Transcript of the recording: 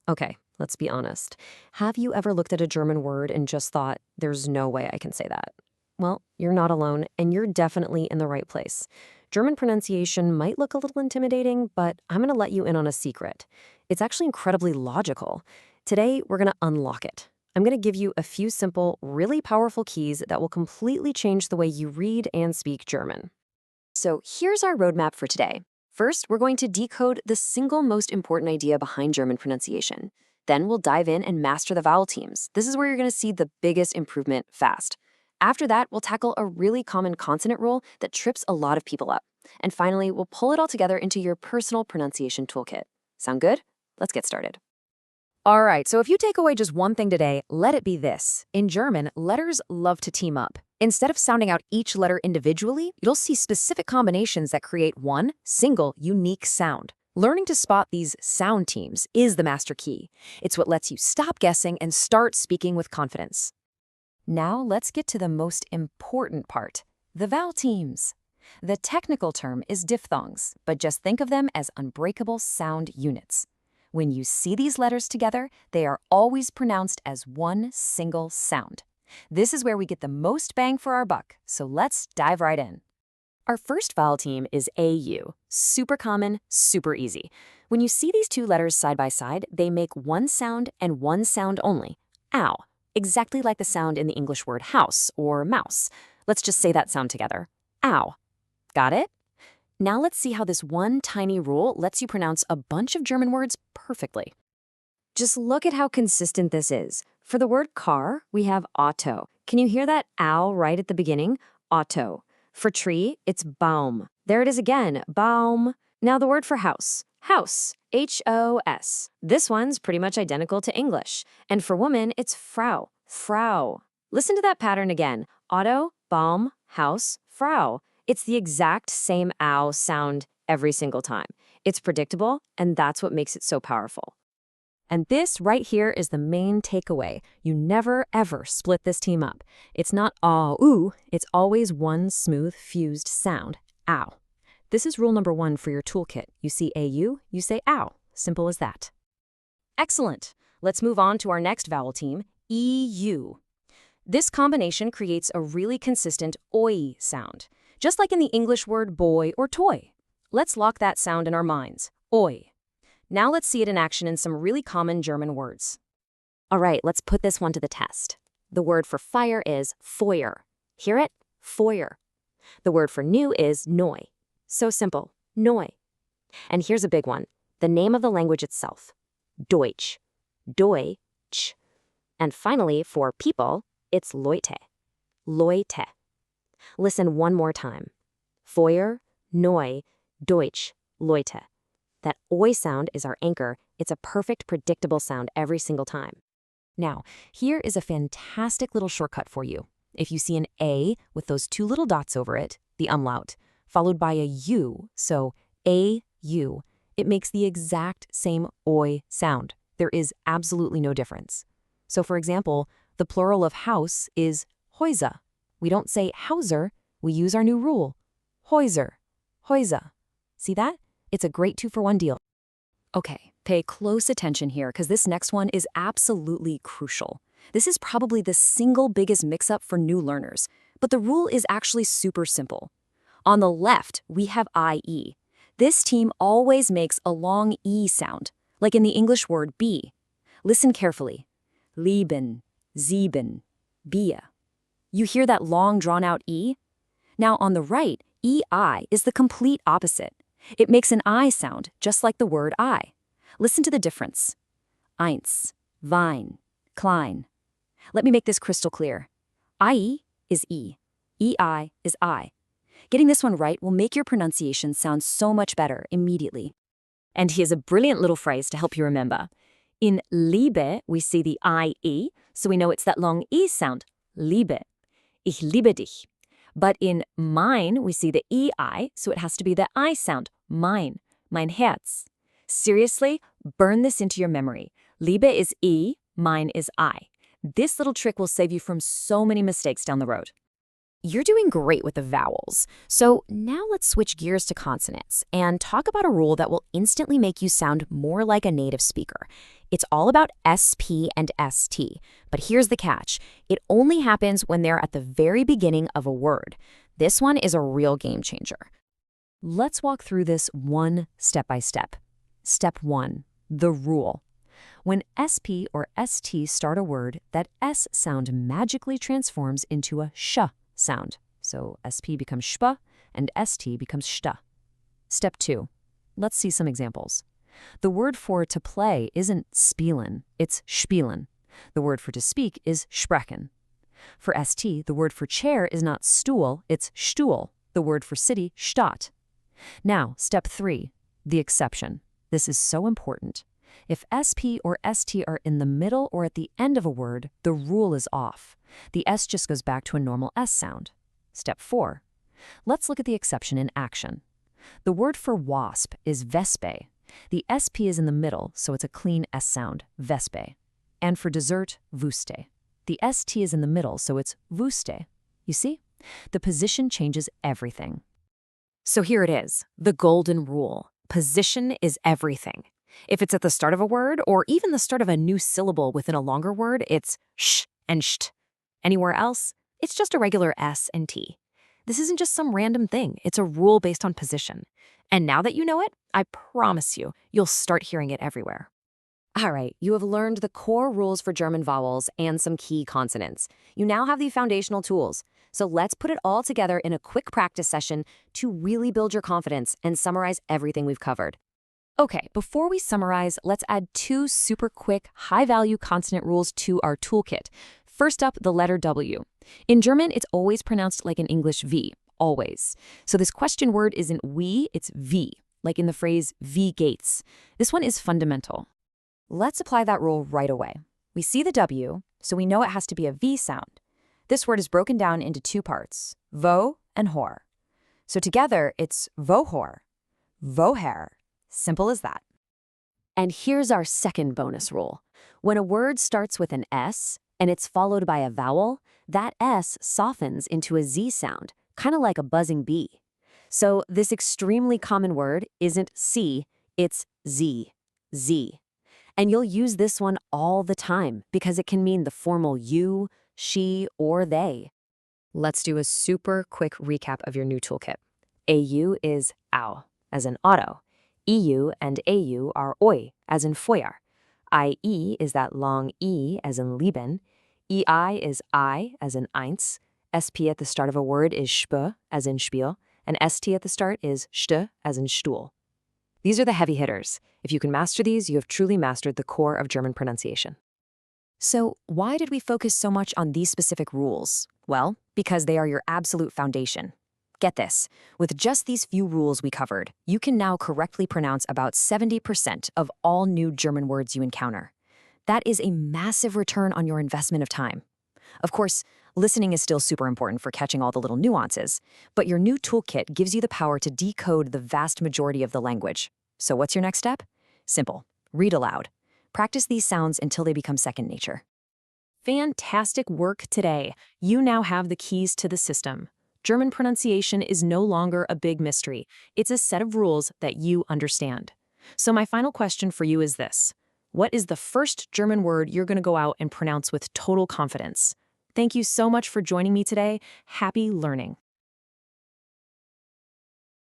Okay, let's be honest. Have you ever looked at a German word and just thought, there's no way I can say that? Well, you're not alone, and you're definitely in the right place. German pronunciation might look a little intimidating, but I'm going to let you in on a secret. It's actually incredibly logical. Today, we're going to unlock it. I'm going to give you a few simple, really powerful keys that will completely change the way you read and speak German. So here's our roadmap for today. First, we're going to decode the single most important idea behind German pronunciation. Then we'll dive in and master the vowel teams. This is where you're going to see the biggest improvement fast. After that, we'll tackle a really common consonant rule that trips a lot of people up. And finally, we'll pull it all together into your personal pronunciation toolkit. Sound good? Let's get started. All right, so if you take away just one thing today, let it be this. In German, letters love to team up. Instead of sounding out each letter individually, you'll see specific combinations that create one single, unique sound. Learning to spot these sound teams is the master key. It's what lets you stop guessing and start speaking with confidence. Now let's get to the most important part, the vowel teams. The technical term is diphthongs, but just think of them as unbreakable sound units. When you see these letters together, they are always pronounced as one single sound. This is where we get the most bang for our buck, so let's dive right in. Our first vowel team is AU. Super common, super easy. When you see these two letters side by side, they make one sound and one sound only, ow, exactly like the sound in the English word house or mouse. Let's just say that sound together. Ow. Got it? Now let's see how this one tiny rule lets you pronounce a bunch of German words perfectly. Just look at how consistent this is. For the word car, we have Auto. Can you hear that ow right at the beginning? Auto. For tree, it's Baum. There it is again, Baum. Now the word for house. House. H-O-S. This one's pretty much identical to English. And for woman, it's Frau. Frau. Listen to that pattern again. Auto, Baum, house, Frau. It's the exact same ow sound every single time. It's predictable, and that's what makes it so powerful. And this right here is the main takeaway. You never, ever split this team up. It's not ah, ooh, it's always one smooth, fused sound, ow. This is rule number one for your toolkit. You see AU, you say ow. Simple as that. Excellent. Let's move on to our next vowel team, EU. This combination creates a really consistent oi sound, just like in the English word boy or toy. Let's lock that sound in our minds, oi. Now let's see it in action in some really common German words. All right, let's put this one to the test. The word for fire is Feuer. Hear it? Feuer. The word for new is neu. So simple, neu. And here's a big one, the name of the language itself, Deutsch. Deutsch. And finally, for people, it's Leute. Leute. Listen one more time. Feuer, neu, Deutsch, Leute. That oi sound is our anchor. It's a perfect, predictable sound every single time. Now, here is a fantastic little shortcut for you. If you see an A with those two little dots over it, the umlaut, followed by a U, so A-U, it makes the exact same oi sound. There is absolutely no difference. So for example, the plural of house is Häuser. We don't say Hauser, we use our new rule. Häuser, Häuser. See that? It's a great 2-for-1 deal. Okay, pay close attention here because this next one is absolutely crucial. This is probably the single biggest mix-up for new learners, but the rule is actually super simple. On the left, we have IE. This team always makes a long E sound, like in the English word be. Listen carefully. Lieben, sieben, Bier. You hear that long drawn-out E? Now on the right, EI is the complete opposite. It makes an I sound, just like the word I. Listen to the difference. Eins, Wein, klein. Let me make this crystal clear. IE is E. EI is I. Getting this one right will make your pronunciation sound so much better immediately. And here's a brilliant little phrase to help you remember. In Liebe, we see the IE, so we know it's that long E sound, Liebe. Ich liebe dich. But in mein, we see the EI, so it has to be the I sound, mein Herz. Seriously, burn this into your memory. Liebe is E, mein is I. This little trick will save you from so many mistakes down the road. You're doing great with the vowels. So now let's switch gears to consonants and talk about a rule that will instantly make you sound more like a native speaker. It's all about SP and ST. But here's the catch. It only happens when they're at the very beginning of a word. This one is a real game changer. Let's walk through this one step by step. Step 1. The rule. When SP or ST start a word, that S sound magically transforms into a sh sound. So SP becomes shpa and ST becomes shta. Step 2. Let's see some examples. The word for to play isn't spielen, it's spielen. The word for to speak is sprechen. For ST, the word for chair is not stool, it's stuhl. The word for city, Stadt. Now, step 3, the exception. This is so important. If SP or ST are in the middle or at the end of a word, the rule is off. The S just goes back to a normal S sound. Step 4. Let's look at the exception in action. The word for wasp is vespe. The SP is in the middle, so it's a clean S sound, vespe. And for dessert, vuste. The ST is in the middle, so it's vuste. You see? The position changes everything. So here it is, the golden rule. Position is everything. If it's at the start of a word, or even the start of a new syllable within a longer word, it's sh and sht. Anywhere else, it's just a regular S and T. This isn't just some random thing, it's a rule based on position. And now that you know it, I promise you'll start hearing it everywhere. All right, you have learned the core rules for German vowels and some key consonants. You now have the foundational tools. So let's put it all together in a quick practice session to really build your confidence and summarize everything we've covered. Okay, before we summarize, let's add 2 super quick, high-value consonant rules to our toolkit. First up, the letter W. In German, it's always pronounced like an English V, always. So this question word isn't we, it's V, like in the phrase wie geht's. This one is fundamental. Let's apply that rule right away. We see the W, so we know it has to be a V sound. This word is broken down into 2 parts, vo and hor. So together, it's vohor, voher. Simple as that. And here's our second bonus rule. When a word starts with an S and it's followed by a vowel, that S softens into a Z sound, kind of like a buzzing bee. So this extremely common word isn't C, it's Z, Z. And you'll use this one all the time because it can mean the formal you, she, or they. Let's do a super quick recap of your new toolkit. AU is au, as in auto. EU and AU are oi, as in Feuer. IE is that long E, as in Lieben. EI is I, as in eins. SP at the start of a word is sp, as in Spiel. And ST at the start is st, as in Stuhl. These are the heavy hitters. If you can master these, you have truly mastered the core of German pronunciation. So why did we focus so much on these specific rules? Well, because they are your absolute foundation. Get this, with just these few rules we covered, you can now correctly pronounce about 70% of all new German words you encounter. That is a massive return on your investment of time. Of course, listening is still super important for catching all the little nuances, but your new toolkit gives you the power to decode the vast majority of the language. So what's your next step? Simple. Read aloud. Practice these sounds until they become second nature. Fantastic work today. You now have the keys to the system. German pronunciation is no longer a big mystery. It's a set of rules that you understand. So my final question for you is this. What is the first German word you're going to go out and pronounce with total confidence? Thank you so much for joining me today. Happy learning.